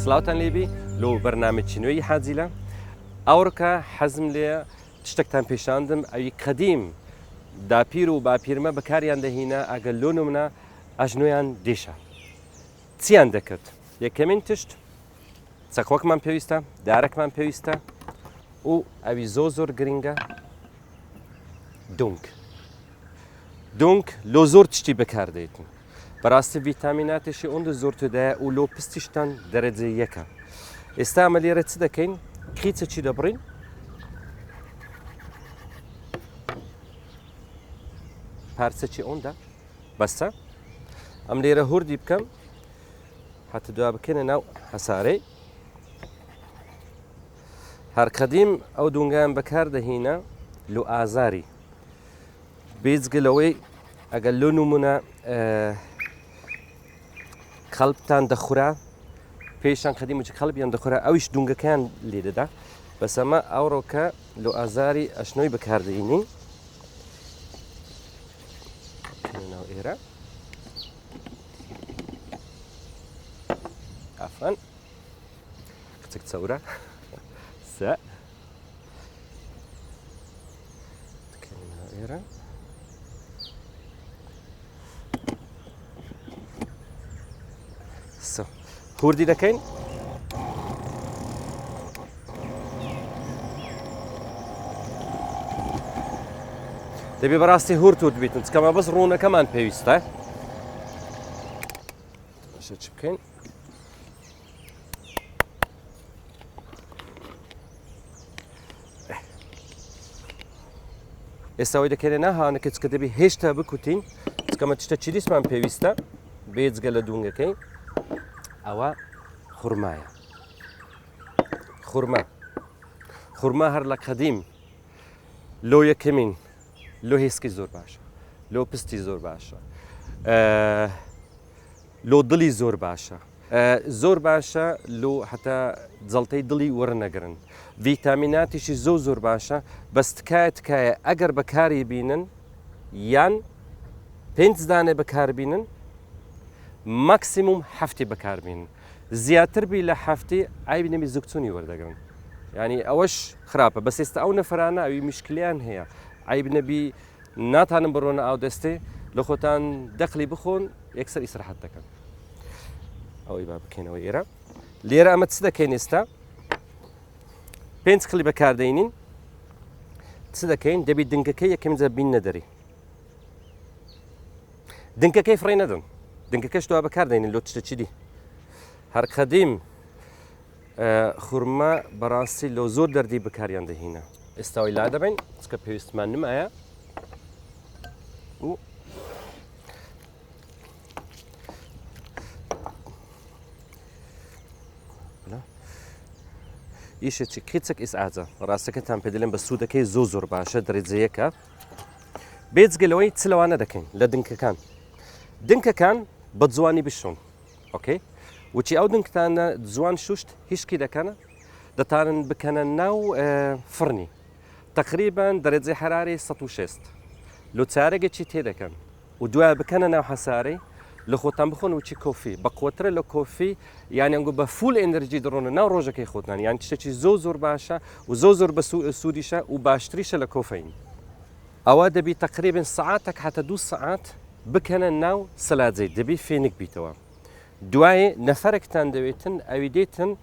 سلاوتان ليبي لو برنامج شنوي حازيلا أوركا حزم لي تشتكتان بيشاندم أي قديم دا بيرو با بيرما بكاريان دهينا أقلونو منا أجنويان ديشا تسيان دكت يكمن تشت ساقوك من بيوستا دارك من بيوستا و أبي زوزور جرينجا دونك لو زور تشتي بكار ديتن براستی ویتامیناتشی اند زور تده و لو پستیشتن درجه یکا. استعمالی رت دکین کیت چی دبرین؟ پارچه چی اوندا؟ بسه؟ عملیره هردی بکم حتی دو بکنه نو حساری. هر قدیم او دونگام بکار دهینا لو آزاری. بیزگلوی اگر لونو منا قلبتان دخورا پیشان قدیم وجه قلبیان دخورا اویش دونگه کان لیده ده بس اما اوروکا لو آزاری اشنوی بکارده اینین کنو ایرا عفوا قتك تصورا سا کنو ایرا هوردي دكين دبي براستي هورتود بيتن كما بس رونا كمان بيستا اش تشبكين استوي دكين نها انا كنت كدبي هشتا بكوتين كما تشتشيديس مان بيستا بيتز قلدونغا كين أو خرمايا خرما هر لقديم لو يكمين لو هيسكي زور باشا لو بستي زور باشا لو ضلي زور باشا زور باشا لو حتى زلتي ضلي ورنقرن فيتاميناتي شي زور باشا بس تكاية أجر بكاري بينن يان بنت دانه بكار بينن ماكسيموم حفتي بكار بين زياتر بي لحفتي عيب نمي زوجتوني وردقرن يعني اوش خرابه بس استاونا فرانا او مشكليان هي عيب نبي ناتان برونا او دستي لخوتان دخلي بخون يكسر اسرحت دكن او يباب كينو ايرا ليرا اما تسدا كينستا بينت خلي بكار دينين تسدا كين دبي دنككي كم زبين ندري دنككي فريندن دنك كش تو بكار دين اللي تشتشدي هر قديم خرما براسي لو زور دردي بكاريان دهينا استوي لا دبن سكا بيست من معايا و لا ايش تشي كيتسك اس اعزا راسك تام بدلن بسوده كي زوزور باشا دريت زيكا بيتز قلوي تسلوانا دكين لدنك كان دنك كان بتزواني بالشون اوكي وشي او دنك تانا زوان شوشت هيش كده كان ده تارن بكنا ناو فرني تقريبا درجة حرارة 106 لو تسارق شي تيدا كان ودوا بكنا ناو حساري لو خوتان بخون وشي كوفي بقوتر لو كوفي يعني نقول بفول انرجي درون ناو روجا كي خوتان يعني تشتي زوزور باشا وزوزور بسو سوديشا وباشتريشا لكوفين اواد بي تقريبا ساعاتك حتى 2 ساعات بكنا ناو سلاد زيت دبي فينك بيتوا دواي نفرك تاندويتن اويديتن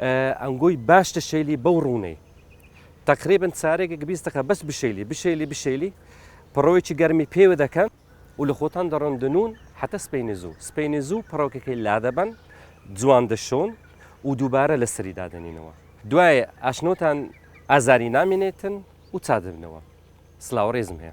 انقوي باش تشيلي بوروني تقريبا تسارق بيستك بس بشيلي برويتش قرمي بيو دكا ولخوتان درون دنون حتى سبينيزو بروكي كي لادبن زوان دشون ودوباره لسري دادنينوا دواي اشنوتان ازاري نامينيتن وتصادبنوا سلاوريزم هي